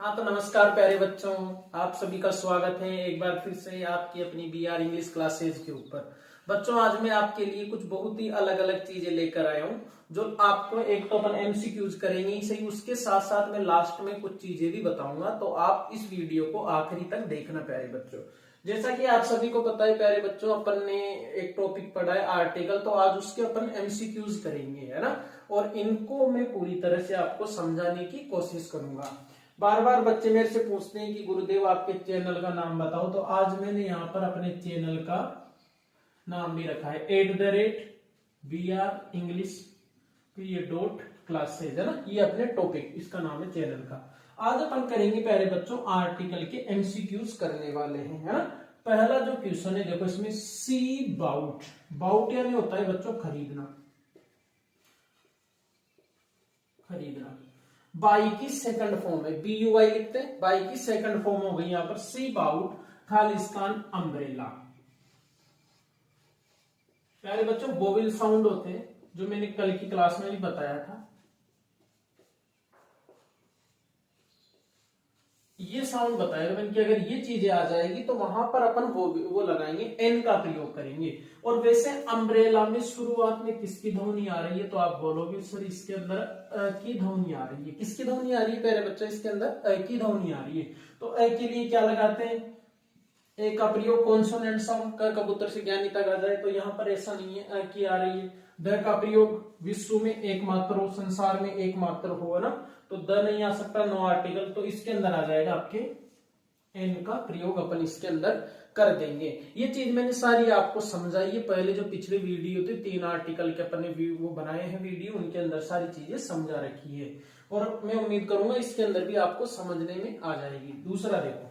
हाँ तो नमस्कार प्यारे बच्चों, आप सभी का स्वागत है एक बार फिर से आपकी अपनी बीआर इंग्लिश क्लासेज के ऊपर। बच्चों आज मैं आपके लिए कुछ बहुत ही अलग अलग चीजें लेकर आया हूँ जो आपको एक तो अपन एमसीक्यूज करेंगे ही सही, उसके साथ साथ मैं लास्ट में कुछ चीजें भी बताऊंगा। तो आप इस वीडियो को आखिरी तक देखना प्यारे बच्चों। जैसा कि आप सभी को पता है प्यारे बच्चों, अपन ने एक टॉपिक पढ़ा है आर्टिकल, तो आज उसके अपन एमसीक्यूज करेंगे, है ना। और इनको मैं पूरी तरह से आपको समझाने की कोशिश करूंगा। बार बार बच्चे मेरे से पूछते हैं कि गुरुदेव आपके चैनल का नाम बताओ, तो आज मैंने यहाँ पर अपने चैनल का नाम भी रखा है @BR English .क्लासेज, है ना। ये अपने टॉपिक, इसका नाम है चैनल का। आज अपन करेंगे प्यारे बच्चों आर्टिकल के एमसीक्यूज करने वाले हैं, है ना। पहला जो क्वेश्चन है देखो, इसमें सी बाउट, बाउट यानी होता है बच्चों खरीदना, खरीदना। बाई की सेकंड फॉर्म है, BUY लिखते हैं, बाई की सेकंड फॉर्म हो गई यहाँ पर सी बाउट खालिस्तान अम्ब्रेला। प्यारे बच्चों वोवेल साउंड होते हैं जो मैंने कल की क्लास में भी बताया था। ये साउंड बताया मैंने कि अगर ये चीजें आ जाएगी तो वहां पर अपन वो लगाएंगे, एन का प्रयोग करेंगे। और वैसे अम्ब्रेला में शुरुआत में किसकी ध्वनि आ रही है, तो आप बोलोगे सर इसके अंदर अ की ध्वनि आ रही है। किसकी ध्वनि आ रही है प्यारे बच्चों, इसके अंदर अ की ध्वनि आ रही है। तो अ के लिए क्या लगाते हैं, ए का प्रयोग कॉन्सोनेंट साउंड का कबूतर से ज्ञानी तक आ जाए, तो यहाँ पर ऐसा नहीं है की आ रही है। द का प्रयोग विश्व में एकमात्र हो, संसार में एकमात्र हो, ना, तो द नहीं आ सकता, नो आर्टिकल, तो इसके अंदर आ जाएगा आपके एन का प्रयोग अपन इसके अंदर कर देंगे। ये चीज मैंने सारी आपको समझाई है, पहले जो पिछले वीडियो थे 3 आर्टिकल के अपन ने वो बनाए हैं वीडियो, उनके अंदर सारी चीजें समझा रखी है। और मैं उम्मीद करूंगा इसके अंदर भी आपको समझने में आ जाएगी। दूसरा देखो,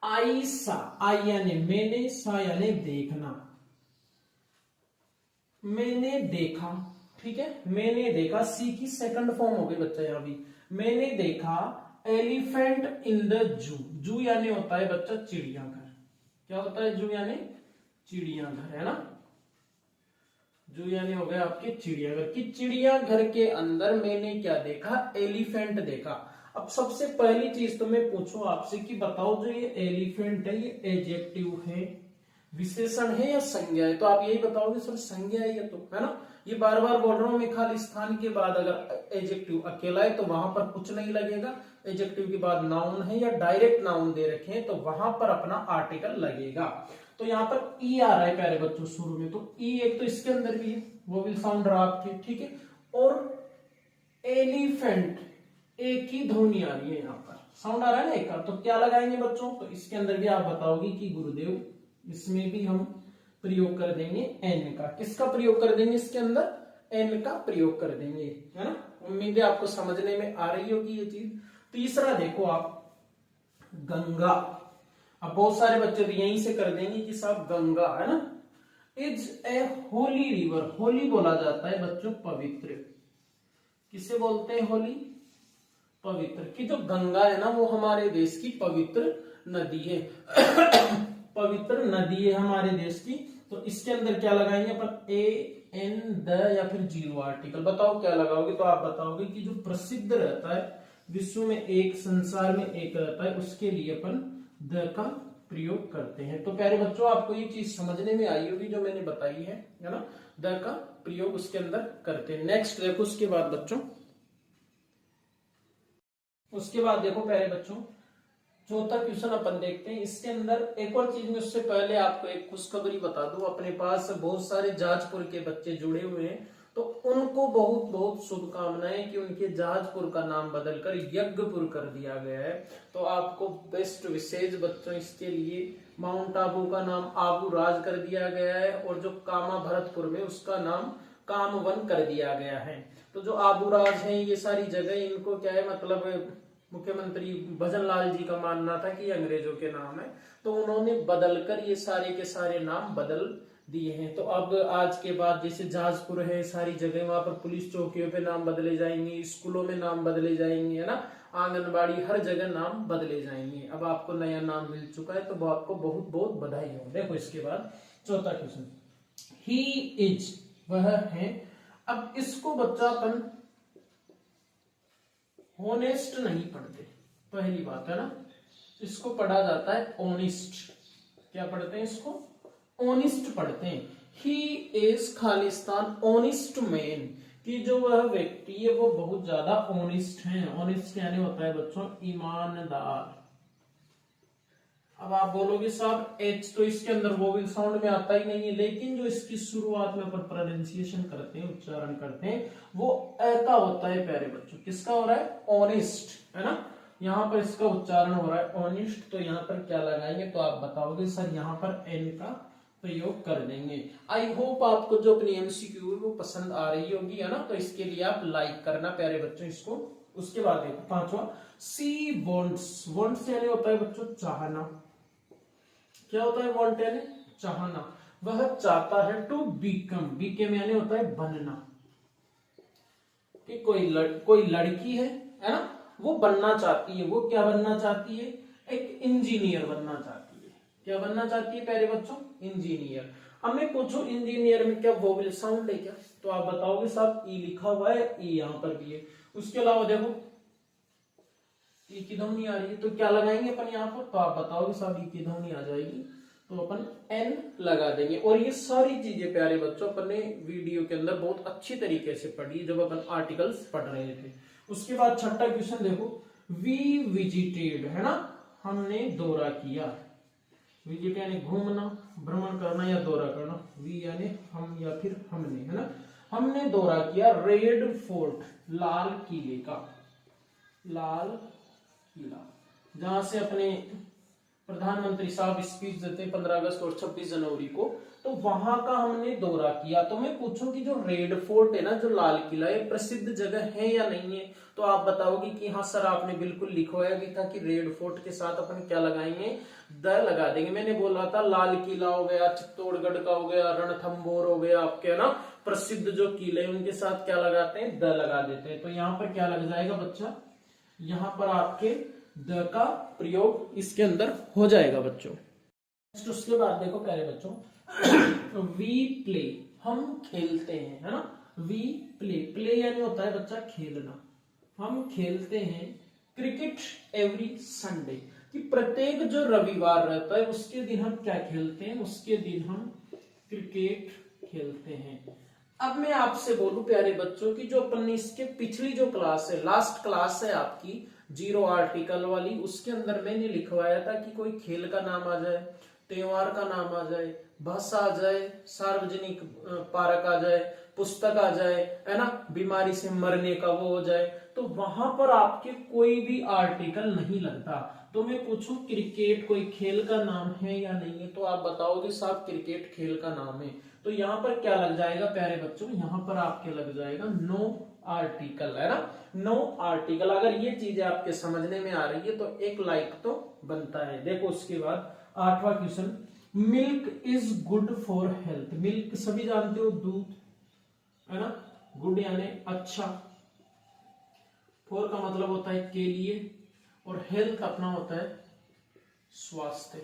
आई सा, आई यानी मैंने, सा यानी देखना, मैंने देखा, ठीक है, मैंने देखा। सी की सेकंड फॉर्म हो गई बच्चा यहाँ भी, मैंने देखा एलिफेंट इन द जू। जू यानी होता है बच्चा चिड़ियाघर। क्या होता है जू यानी चिड़ियाघर, है ना। जू यानी हो गया आपके चिड़ियाघर। की चिड़ियाघर के अंदर मैंने क्या देखा, एलिफेंट देखा। अब सबसे पहली चीज तो मैं पूछूं आपसे कि बताओ जो ये एलिफेंट है ये एडजेक्टिव है, विशेषण है या संज्ञा है, तो आप यही बताओगे सर संज्ञा है ये, तो है ना। ये बार बार बोल रहा हूं मैं, खालिस्तान के बाद अगर एडजेक्टिव अकेला है तो वहां पर कुछ नहीं लगेगा, एडजेक्टिव के बाद नाउन है या डायरेक्ट नाउन दे रखे हैं तो वहां पर अपना आर्टिकल लगेगा। तो यहाँ पर ई आ रहा है प्यारे बच्चों शुरू में, तो ई एक तो इसके अंदर भी है, वो विल साउंड रहा आपके, ठीक है। और एलिफेंट, एक ही ध्वनि आ रही है, यहाँ पर साउंड आ रहा है ना एक का, तो क्या लगाएंगे बच्चों, तो इसके अंदर भी आप बताओगे कि गुरुदेव इसमें भी हम प्रयोग कर देंगे एन का। किसका प्रयोग कर देंगे इसके अंदर, एन का प्रयोग कर देंगे, है ना। उम्मीद है आपको समझने में आ रही होगी ये चीज। तीसरा देखो आप, गंगा। अब बहुत सारे बच्चे तो यहीं से कर देंगे कि साहब गंगा, है ना। Is a Holi river, Holi बोला जाता है बच्चों पवित्र। किसे बोलते हैं होली, पवित्र। की जो गंगा है ना वो हमारे देश की पवित्र नदी है पवित्र नदी है हमारे देश की। तो इसके अंदर क्या लगाएंगे अपन, ए एन द या फिर जीरो आर्टिकल। बताओ क्या लगाओगे, तो आप बताओगे कि जो प्रसिद्ध रहता है, विश्व में एक, संसार में एक रहता है, उसके लिए अपन द का प्रयोग करते हैं। तो प्यारे बच्चों आपको ये चीज समझने में आई होगी जो मैंने बताई है ना। द का प्रयोग उसके अंदर करते हैं। नेक्स्ट देखो, उसके बाद बच्चों, उसके बाद देखो प्यारे बच्चों, चौथा क्वेश्चन अपन देखते हैं। इसके अंदर एक और चीज में, उससे पहले आपको एक खुशखबरी बता दूं, अपने पास बहुत सारे जाजपुर के बच्चे जुड़े हुए हैं, तो उनको बहुत बहुत शुभकामनाएं कि उनके जाजपुर का नाम बदलकर यज्ञपुर कर दिया गया है। तो आपको बेस्ट विशेष बच्चों इसके लिए। माउंट आबू का नाम आबू राज कर दिया गया है, और जो कामा भरतपुर में उसका नाम कामवन कर दिया गया है। तो जो आबू राज है, ये सारी जगह इनको क्या है, मतलब मुख्यमंत्री भजन लाल जी का मानना था कि अंग्रेजों के नाम है, तो उन्होंने बदलकर ये सारे के सारे नाम बदल दिए हैं। तो अब आज के बाद जैसे जाजपुर है, सारी जगह वहां पर पुलिस चौकियों पे नाम बदले जाएंगे, स्कूलों में नाम बदले जाएंगे, है ना, आंगनबाड़ी, हर जगह नाम बदले जाएंगे। अब आपको नया नाम मिल चुका है, तो वो आपको बहुत बहुत बधाई हो। देखो इसके बाद चौथा क्वेश्चन, ही इज, वह है। अब इसको बच्चा अपन होनेस्ट नहीं पढ़ते, पहली बात है ना, इसको पढ़ा जाता है ऑनेस्ट। क्या पढ़ते हैं इसको? ऑनेस्ट पढ़ते हैं। He is Khalistan honest man, कि जो वह व्यक्ति है वो बहुत ज्यादा ऑनेस्ट है। ऑनेस्ट यानी होता है बच्चों ईमानदार। अब आप बोलोगे साहब एच तो इसके अंदर वोवेल साउंड में आता ही नहीं है, लेकिन जो इसकी शुरुआत में अपन प्रोनाउंसिएशन करते हैं, उच्चारण करते हैं, वो ऐसा होता है प्यारे बच्चों। किसका हो रहा है? ऑनेस्ट, है ना। यहाँ पर इसका उच्चारण हो रहा है ऑनेस्ट, तो यहाँ पर क्या लगाएंगे? तो आप बताओगे सर यहाँ पर एन का प्रयोग कर देंगे। आई होप आपको जो अपनी एमसीक्यू है वो पसंद आ रही होगी, है ना। तो इसके लिए आप लाइक करना प्यारे बच्चों इसको। उसके बाद देखो पांचवा, सी वॉन्ट्स। वॉन्ट्स यानी होता है बच्चों चाहना। क्या होता है वॉन्ट यानी? चाहना। वह चाहता है टू बीकम। बीकम यानी होता है बनना, कि कोई लड़की है ना, वो बनना चाहती है। वो क्या बनना चाहती है? एक इंजीनियर बनना चाहती है। क्या बनना चाहती है प्यारे बच्चों? इंजीनियर। अब मैं पूछूं इंजीनियर में क्या वोवेल साउंड है क्या? तो आप बताओगे साहब ई लिखा हुआ है, ई यहाँ पर भी है। उसके अलावा देखो ई की ध्वनि आ रही है, तो क्या लगाएंगे अपन यहाँ पर? तो आप बताओगे साहब ई की ध्वनि आ जाएगी, तो अपन एन लगा देंगे। और ये सारी चीजें प्यारे बच्चों अपन ने वीडियो के अंदर बहुत अच्छी तरीके से पढ़ी जब अपन आर्टिकल्स पढ़ रहे थे। उसके बाद छठा क्वेश्चन देखो, वी विजिटेड, है ना, हमने दौरा किया। विजिट यानी घूमना, भ्रमण करना या दौरा करना। वी यानी हम या फिर हमने, है ना। हमने दौरा किया रेड फोर्ट, लाल किले का। लाल किला, जहां से अपने प्रधानमंत्री साहब स्पीच देते 15 अगस्त और 26 जनवरी को, तो वहां का हमने दौरा किया। तो मैं पूछूं कि जो रेड फोर्ट है ना, जो लाल किला, ये प्रसिद्ध जगह है या नहीं है? तो आप बताओगे कि हाँ सर आपने बिल्कुल लिखवाया भी था कि रेड फोर्ट के साथ अपन क्या लगाएंगे? द लगा देंगे। मैंने बोला था लाल किला हो गया, चित्तौड़गढ़ का हो गया, रणथंभौर हो गया, आपके ना प्रसिद्ध जो किले उनके साथ क्या लगाते हैं? द लगा देते हैं। तो यहाँ पर क्या लग जाएगा बच्चा? यहाँ पर आपके द का प्रयोग इसके अंदर हो जाएगा बच्चों। नेक्स्ट उसके बाद देखो प्यारे बच्चों, वी प्ले, हम खेलते हैं, है ना। वी प्ले, प्ले यानी होता है बच्चा खेलना। हम खेलते हैं क्रिकेट एवरी संडे, कि प्रत्येक जो रविवार रहता है उसके दिन हम क्या खेलते हैं? उसके दिन हम क्रिकेट खेलते हैं। अब मैं आपसे बोलूं प्यारे बच्चों की जो अपन ने इसके पिछली जो क्लास है, लास्ट क्लास है आपकी जीरो आर्टिकल वाली, उसके अंदर मैंने लिखवाया था कि कोई खेल का नाम आ जाए, त्योहार का नाम आ जाए, भाषा आ जाए, सार्वजनिक पार्क आ जाए, पुस्तक आ जाए, है ना, बीमारी से मरने का वो हो जाए, तो वहां पर आपके कोई भी आर्टिकल नहीं लगता। तो मैं पूछूं क्रिकेट कोई खेल का नाम है या नहीं है? तो आप बताओगे साहब क्रिकेट खेल का नाम है। तो यहाँ पर क्या लग जाएगा प्यारे बच्चों? यहाँ पर आपके लग जाएगा नो आर्टिकल, है ना, नो आर्टिकल। अगर ये चीजें आपके समझने में आ रही है तो एक लाइक तो बनता है। देखो उसके बाद आठवां question, milk is good for health. Milk सभी जानते हो दूध, है ना। गुड यानी अच्छा, फॉर का मतलब होता है के लिए, और हेल्थ अपना होता है स्वास्थ्य।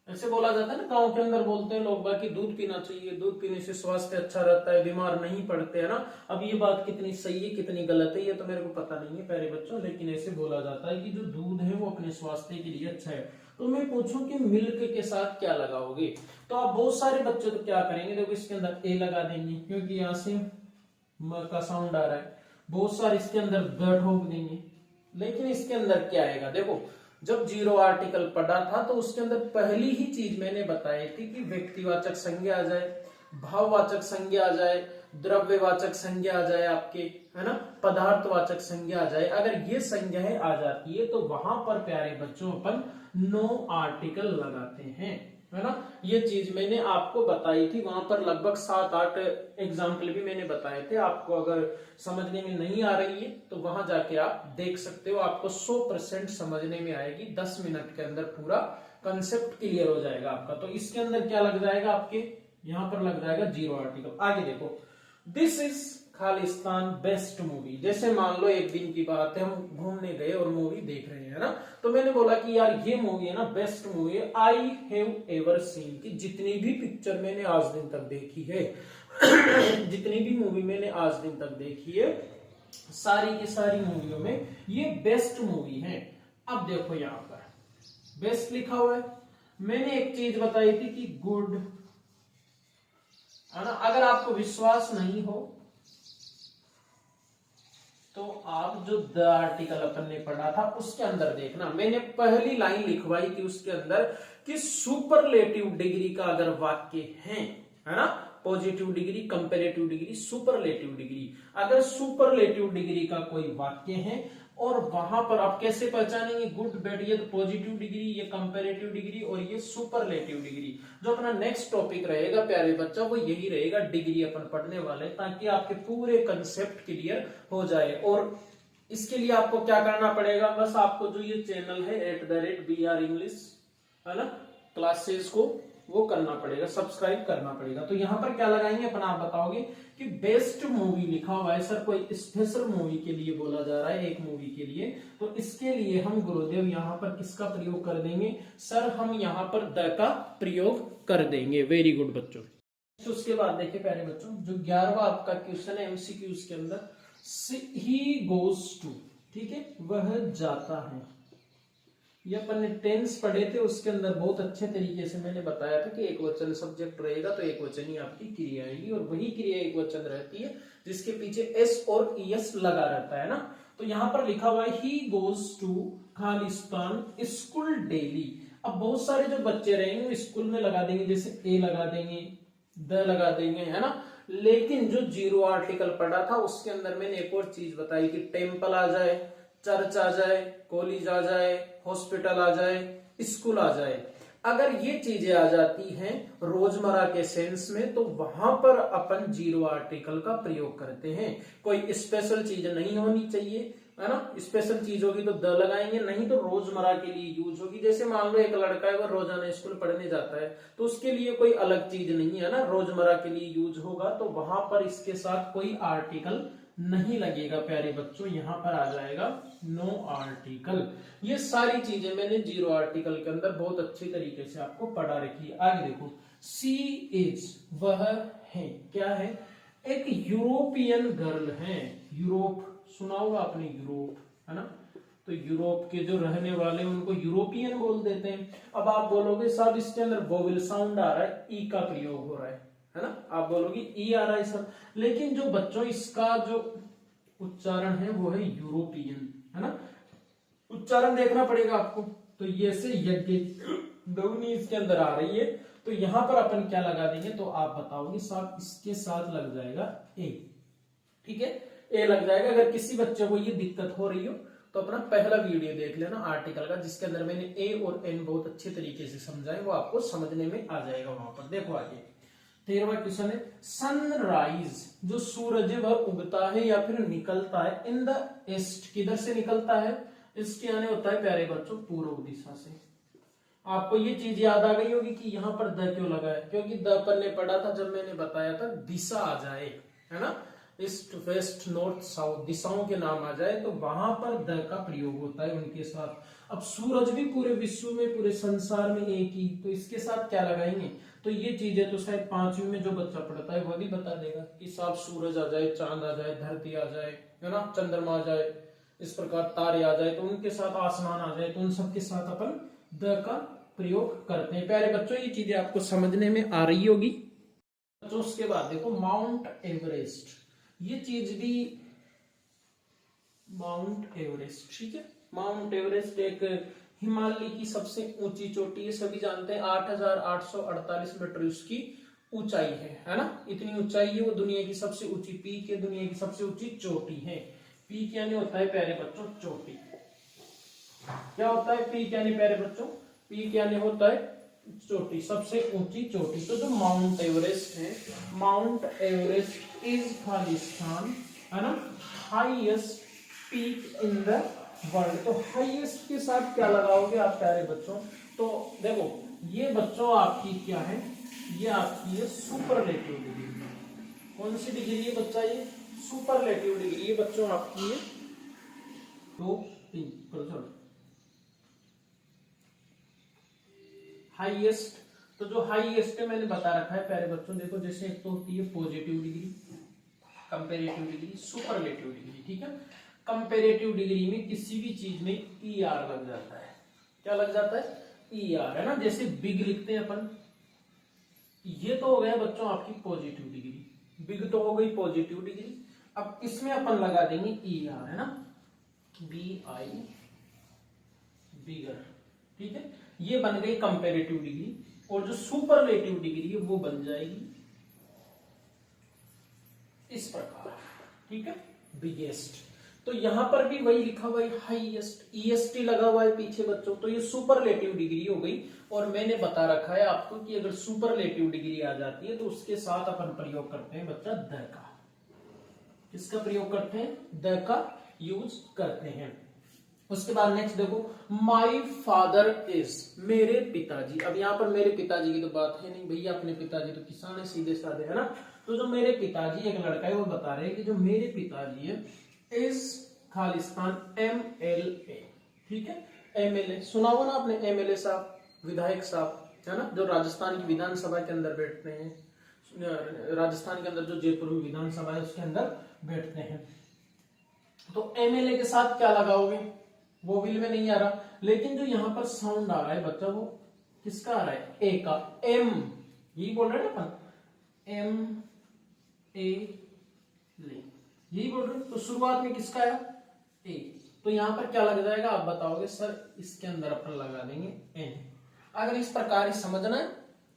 ऐसे बोला जाता है ना, गांव के अंदर बोलते हैं लोग बाकी दूध पीना चाहिए, दूध पीने से स्वास्थ्य अच्छा रहता है, बीमार नहीं पड़ते, है ना। अब ये बात कितनी सही है कितनी गलत है ये तो मेरे को पता नहीं है प्यारे बच्चों, लेकिन ऐसे बोला जाता है कि जो दूध है वो अपने स्वास्थ्य के लिए अच्छा है। तो मैं पूछूं कि मिल्क के साथ क्या लगाओगे? तो आप बहुत सारे बच्चे तो क्या करेंगे, देखो इसके अंदर ए लगा देंगे क्योंकि यहाँ से म का साउंड आ रहा है। बहुत सारे इसके अंदर द ठोक देंगे, लेकिन इसके अंदर क्या आएगा? देखो जब जीरो आर्टिकल पढ़ा था तो उसके अंदर पहली ही चीज मैंने बताई थी कि व्यक्तिवाचक संज्ञा आ जाए, भाववाचक संज्ञा आ जाए, द्रव्यवाचक संज्ञा आ जाए आपके, है ना, पदार्थवाचक संज्ञा आ जाए। अगर ये संज्ञाएं आ जाती है तो वहां पर प्यारे बच्चों अपन नो आर्टिकल लगाते हैं, है ना। ये चीज मैंने आपको बताई थी, वहां पर लगभग 7-8 एग्जाम्पल भी मैंने बताए थे। आपको अगर समझने में नहीं आ रही है तो वहां जाके आप देख सकते हो, आपको 100% समझने में आएगी। 10 मिनट के अंदर पूरा कंसेप्ट क्लियर हो जाएगा आपका। तो इसके अंदर क्या लग जाएगा आपके? यहाँ पर लग जाएगा जीरो आर्टिकल। आगे देखो, this is Khalistan best movie. जैसे मान लो एक दिन की बात है, हम घूमने गए और मूवी देख रहे हैं ना, तो मैंने बोला कि यार ये मूवी है ना बेस्ट मूवी है आई हैव एवर सीन, की जितनी भी पिक्चर मैंने आज दिन तक देखी है जितनी भी मूवी मैंने आज दिन तक देखी है, सारी की सारी मूवियों में ये बेस्ट मूवी है। अब देखो यहां पर बेस्ट लिखा हुआ है। मैंने एक चीज बताई थी कि गुड, है ना। अगर आपको विश्वास नहीं हो तो आप जो द आर्टिकल अपन ने पढ़ा था उसके अंदर देखना, मैंने पहली लाइन लिखवाई थी उसके अंदर कि सुपरलेटिव डिग्री का अगर वाक्य है ना, positive degree, comparative degree, superlative degree, अगर सुपरलेटिव डिग्री का कोई वाक्य है और वहां पर आप कैसे पहचानेंगे गुड बैड, ये तो पॉजिटिव डिग्री, ये कंपैरेटिव डिग्री और ये सुपरलेटिव डिग्री। जो अपना नेक्स्ट टॉपिक रहेगा प्यारे बच्चा वो यही रहेगा, डिग्री अपन पढ़ने वाले, ताकि आपके पूरे कंसेप्ट क्लियर हो जाए। और इसके लिए आपको क्या करना पड़ेगा, बस आपको जो ये चैनल है @BR English, है ना, क्लासेस को वो करना पड़ेगा, सब्सक्राइब करना पड़ेगा। तो यहाँ पर क्या लगाएंगे अपन, आप बताओगे कि बेस्ट मूवी लिखा हुआ है सर, कोई स्पेशल मूवी के लिए बोला जा रहा है, एक मूवी के लिए, तो इसके लिए हम गुरुदेव यहाँ पर किसका प्रयोग कर देंगे सर, हम यहाँ पर द का प्रयोग कर देंगे। वेरी गुड बच्चों। तो उसके बाद देखिए प्यारे बच्चों, जो 11वां आपका क्वेश्चन है MCQ के अंदर, ही गोज टू, ठीक है, वह जाता है। ये अपन ने टेंस पढ़े थे, उसके अंदर बहुत अच्छे तरीके से मैंने बताया था कि एक वचन सब्जेक्ट रहेगा तो एक वचन ही आपकी क्रिया आएगी, और वही क्रिया एक वचन रहती है जिसके पीछे एस और ईएस लगा रहता है ना। तो यहाँ पर लिखा हुआ है he goes to Khalistan school daily. अब बहुत सारे जो बच्चे रहेंगे स्कूल में लगा देंगे, जैसे ए लगा देंगे, द लगा देंगे, है ना। लेकिन जो जीरो आर्टिकल पढ़ा था उसके अंदर मैंने एक और चीज बताई कि टेम्पल आ जाए, चर्च आ जाए, कॉलेज आ जाए, हॉस्पिटल आ जाए, स्कूल आ जाए। अगर ये चीजें आ जाती हैं रोजमर्रा के सेंस में तो वहां पर अपन जीरो आर्टिकल का प्रयोग करते हैं। कोई स्पेशल चीज नहीं होनी चाहिए, है ना। स्पेशल चीज होगी तो द लगाएंगे, नहीं तो रोजमर्रा के लिए यूज होगी। जैसे मान लो एक लड़का है वह रोजाना स्कूल पढ़ने जाता है तो उसके लिए कोई अलग चीज नहीं है ना, रोजमर्रा के लिए यूज होगा, तो वहां पर इसके साथ कोई आर्टिकल नहीं लगेगा प्यारे बच्चों, यहां पर आ जाएगा नो आर्टिकल। ये सारी चीजें मैंने जीरो आर्टिकल के अंदर बहुत अच्छी तरीके से आपको पढ़ा रखी है। आगे देखो, सी इज, वह है, क्या है, एक यूरोपियन गर्ल है। यूरोप सुना होगा आपने, यूरोप, है ना। तो यूरोप के जो रहने वाले उनको यूरोपियन बोल देते हैं। अब आप बोलोगे साहब इसके अंदर वोवेल साउंड आ रहा है, ई का प्रयोग हो रहा है ना, आप बोलोगे ई आ रहा है सर, लेकिन जो बच्चों इसका जो उच्चारण है वो है यूरोपियन, है ना। उच्चारण देखना पड़ेगा आपको। तो ये से यज्ञ ध्वनि इसके अंदर आ रही है, तो यहां पर अपन क्या लगा देंगे, तो आप बताओगे साहब इसके साथ लग जाएगा ए, ठीक है, ए लग जाएगा। अगर किसी बच्चे को ये दिक्कत हो रही हो तो अपना पहला वीडियो देख लेना आर्टिकल का, जिसके अंदर मैंने ए और एन बहुत अच्छे तरीके से समझाए, वो आपको समझने में आ जाएगा वहां पर। देखो आगे 13वां क्वेश्चन है, सनराइज, जो सूरज वह उगता है या फिर निकलता है इन द ईस्ट, किधर से निकलता है, इसके आने होता है प्यारे बच्चों पूर्व दिशा से। आपको ये चीज याद आ गई होगी कि यहाँ पर द क्यों लगा है, क्योंकि द पर ने पढ़ा था जब मैंने बताया था दिशा आ जाए, है ना, ईस्ट वेस्ट नॉर्थ साउथ दिशाओं के नाम आ जाए तो वहां पर द का प्रयोग होता है उनके साथ। अब सूरज भी पूरे विश्व में, पूरे संसार में एक ही, तो इसके साथ क्या लगाएंगे, तो ये चीजें तो शायद 5वीं में जो बच्चा पढ़ता है वह भी बता देगा कि साफ सूरज आ जाए, चांद आ जाए, धरती आ जाए, है ना, चंद्रमा आ जाए, इस प्रकार तारे आ जाए, तो उनके साथ आसमान आ जाए, तो उन सबके साथ अपन द का प्रयोग करते हैं। प्यारे बच्चों ये चीजें आपको समझने में आ रही होगी। तो उसके बाद देखो माउंट एवरेस्ट, ये चीज भी, माउंट एवरेस्ट, ठीक है, माउंट एवरेस्ट एक हिमालय की सबसे ऊंची चोटी है, सभी जानते हैं 8,848 मीटर उसकी ऊंचाई है ना, इतनी ऊंचाई है, वो दुनिया की सबसे ऊंची पीक है, दुनिया की सबसे ऊंची चोटी है। पीक यानी होता है प्यारे बच्चों चोटी। क्या होता है पीक यानी प्यारे बच्चों, पीक यानी होता है चोटी, सबसे ऊंची चोटी। तो जो माउंट एवरेस्ट है, माउंट एवरेस्ट इज खालिस्तान, है ना, highest peak in the world. तो हाईएस्ट के साथ क्या लगाओगे आप प्यारे बच्चों, तो देखो ये बच्चों आपकी क्या है, ये आपकी है सुपरलेटिव डिग्री। कौन सी डिग्री है बच्चा, ये सुपरलेटिव डिग्री है बच्चों आपकी है। 2 3 चलो हाईएस्ट, तो जो हाईएस्ट है मैंने बता रखा है प्यारे बच्चों, देखो जैसे एक तो होती है positive degree, comparative degree, superlative degree, ठीक है। कंपेरेटिव डिग्री में किसी भी चीज में ER लग जाता है। क्या लग जाता है? ER, है ना। जैसे बिग लिखते हैं अपन, ये तो हो गया बच्चों आपकी पॉजिटिव डिग्री, बिग तो हो गई पॉजिटिव डिग्री। अब इसमें अपन लगा देंगे ER, है ना, BI, बिगर, ठीक है। ये बन गई कंपेरेटिव डिग्री, और जो सुपरलेटिव डिग्री है वो बन जाएगी इस प्रकार, ठीक है, बिगेस्ट। तो यहां पर भी वही लिखा हुआ है हाईएस्ट, EST लगा हुआ है पीछे बच्चों, तो ये सुपरलेटिव डिग्री हो गई। और मैंने बता रखा है आपको कि अगर सुपरलेटिव डिग्री आ जाती है तो उसके साथ अपन प्रयोग करते हैं बच्चा द का। किसका प्रयोग करते हैं? द का यूज करते हैं। उसके बाद नेक्स्ट देखो, माई फादर इज, मेरे पिताजी। अब यहाँ पर मेरे पिताजी की तो बात है नहीं भैया, अपने पिताजी तो किसान है, सीधे साधे, है ना। तो जो मेरे पिताजी, एक लड़का है वो बता रहे हैं कि जो मेरे पिताजी है इज खालिस्तान MLA, ठीक है। MLA सुना हुआ ना आपने, MLA साहब, विधायक साहब, है ना, जो राजस्थान की विधानसभा के अंदर बैठते हैं। राजस्थान के अंदर जो जयपुर विधानसभा है उसके अंदर बैठते हैं। तो MLA के साथ क्या लगाओगे? वो विल में नहीं आ रहा, लेकिन जो यहां पर साउंड आ रहा है बच्चा वो किसका आ रहा है? ए का, M, यही बोल रहे हैं ना अपन, MA, यही बोल रहे हैं। तो शुरुआत में किसका आया? ए। तो यहां पर क्या लग जाएगा आप बताओगे? सर इसके अंदर अपन लगा देंगे N। अगर इस प्रकार समझना है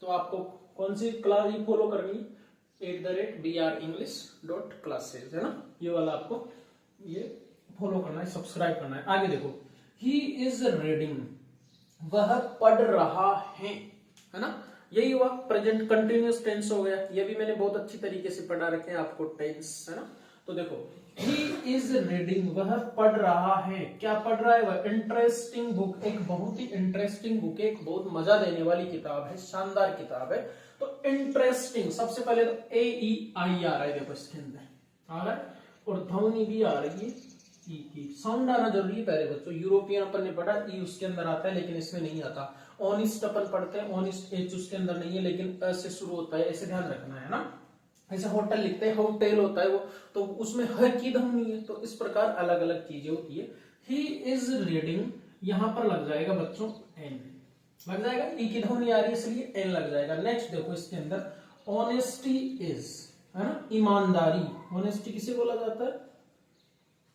तो आपको कौन सी क्लास फॉलो करनी है? @brenglish.classes, है ना, ये वाला आपको ये फॉलो करना है, सब्सक्राइब करना है। आगे देखो, ही इज रीडिंग, वह पढ़ रहा है ना। यही हुआ, प्रेजेंट कंटिन्यूअस टेंस हो गया। ये भी मैंने बहुत अच्छी तरीके से पढ़ा रखे हैं आपको टेंस, है ना। तो देखो, ही इज रीडिंग, वह पढ़ रहा है। क्या पढ़ रहा है वह? इंटरेस्टिंग बुक, एक बहुत ही इंटरेस्टिंग बुक है, एक बहुत मजा देने वाली किताब है, शानदार किताब है। तो इंटरेस्टिंग, सबसे पहले तो AEI आ रहा है, देखो इसके अंदर आ रहा है, और ध्वनि भी आ रही है ई की। साउंड आना जरूरी है पहले बच्चों। यूरोपियन अपन ने पढ़ा, ई उसके अंदर आता है लेकिन इसमें नहीं आता। ऑनिस्ट अपन पढ़ते हैं, ऑनिस्ट H उसके अंदर नहीं है लेकिन अ से शुरू होता है, ऐसे ध्यान रखना है ना। ऐसे होटल लिखते हैं, होटेल होता है वो, तो उसमें ह की ध्वनि है। तो इस प्रकार अलग अलग चीजें होती है। ही इज रीडिंग, यहां पर लग जाएगा बच्चों N, लग जाएगा, ई की ध्वनि आ रही है इसलिए N लग जाएगा। नेक्स्ट देखो इसके अंदर, ऑनेस्टी इज, है ना, ईमानदारी। ऑनेस्टी किसे बोला जाता है?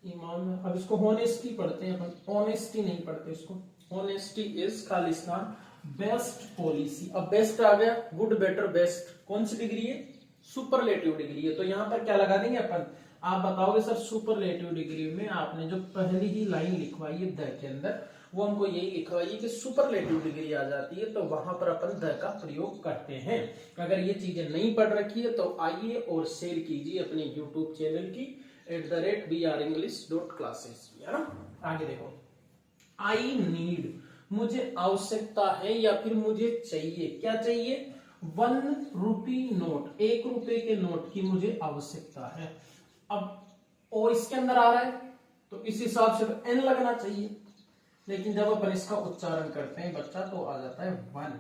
ईमान। अब इसको होनेस्टी पढ़ते हैं अपन, ऑनेस्टी नहीं पढ़ते इसको। Honesty is Khalistan best policy. अब बेस्ट आ गया, गुड, बेटर, बेस्ट, कौन सी डिग्री है? सुपरलेटिव डिग्री है। तो यहां पर क्या लगा देंगे अपन? आप बताओगे सर सुपरलेटिव डिग्री में आपने जो पहली ही लाइन लिखवाई है द के अंदर, वो हमको यही लिखवाई कि सुपरलेटिव डिग्री आ जाती है, तो वहां पर अपन द का प्रयोग करते हैं। अगर ये चीजें नहीं पढ़ रखी है तो आइए और शेयर कीजिए अपने यूट्यूब चैनल की @brenglish.classes, है ना। आगे देखो, आई नीड, मुझे आवश्यकता है या फिर मुझे चाहिए। क्या चाहिए? 1 रुपी नोट, 1 रुपए के नोट की मुझे आवश्यकता है। अब ओ इसके अंदर आ रहा है तो इस हिसाब से तो N लगना चाहिए, लेकिन जब अपन इसका उच्चारण करते हैं बच्चा तो आ जाता है 1।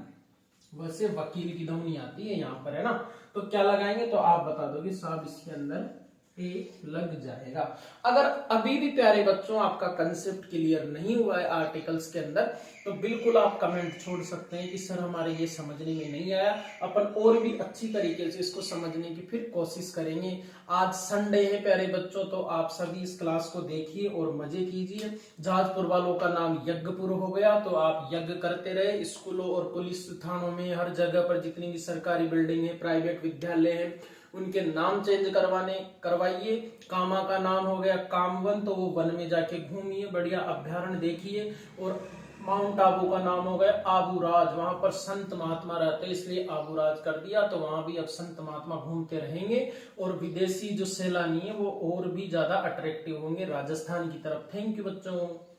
वैसे वकील की ध्वनि आती है यहाँ पर, है ना। तो क्या लगाएंगे? तो आप बता दोगे साहब इसके अंदर A लग जाएगा। अगर अभी भी प्यारे बच्चों आपका कंसेप्ट क्लियर नहीं हुआ है आर्टिकल्स के अंदर, तो बिल्कुल आप कमेंट छोड़ सकते हैं कि सर हमारे ये समझने में नहीं आया। अपन और भी अच्छी तरीके से इसको समझने की फिर कोशिश करेंगे। आज संडे है प्यारे बच्चों, तो आप सभी इस क्लास को देखिए और मजे कीजिए। जहाजपुर वालों का नाम यज्ञपुर हो गया, तो आप यज्ञ करते रहे। स्कूलों और पुलिस थानों में हर जगह पर जितनी भी सरकारी बिल्डिंग है, प्राइवेट विद्यालय है, उनके नाम चेंज करवाइए। कामा का नाम हो गया कामवन, तो वो वन में जाके घूमिए, बढ़िया अभ्यारण्य देखिए। और माउंट आबू का नाम हो गया आबूराज, वहां पर संत महात्मा रहते इसलिए आबूराज कर दिया। तो वहां भी अब संत महात्मा घूमते रहेंगे और विदेशी जो सैलानी है वो और भी ज्यादा अट्रैक्टिव होंगे राजस्थान की तरफ। थैंक यू बच्चों।